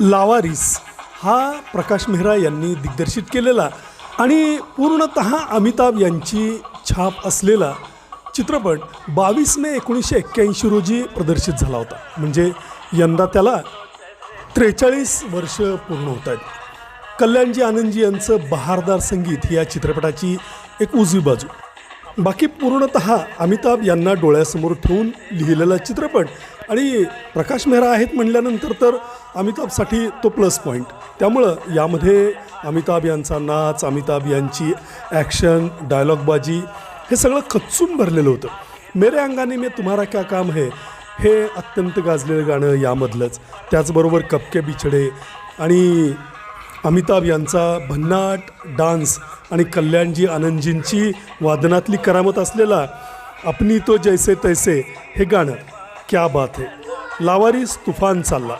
लावारिस हा प्रकाश मेहरा यांनी दिग्दर्शित केलेला आणि पूर्णतः अमिताभ यांची छाप असलेला चित्रपट 22 मे 1981 रोजी प्रदर्शित झाला होता. म्हणजे यंदा त्याला 43 वर्ष पूर्ण होत आहेत. कल्याणजी आनंदजी यांचं बहारदार संगीत ही या चित्रपटाची एक उजवी बाजू. बाकी पूर्णतः अमिताभ यांना डोळ्यासमोर ठेवून लिहिलेला चित्रपट आणि प्रकाश मेहरा आहेत म्हटल्यानंतर तर अमिताभसाठी तो प्लस पॉईंट. त्यामुळं यामध्ये अमिताभ यांचा नाच, अमिताभ यांची ॲक्शन, डायलॉगबाजी हे सगळं खच्चून भरलेलं होतं. मेरे अंगाने में तुम्हारा क्या काम है हे अत्यंत गाजलेलं गाणं यामधलंच. त्याचबरोबर कबके बिछडे आणि अमिताभ यांचा भन्नाट डान्स आणि कल्याणजी आनंदजींची वादनातली करामत असलेला अपनी तो जैसे तैसे हे गाणं क्या बात है. लावारिस तुफान चालला.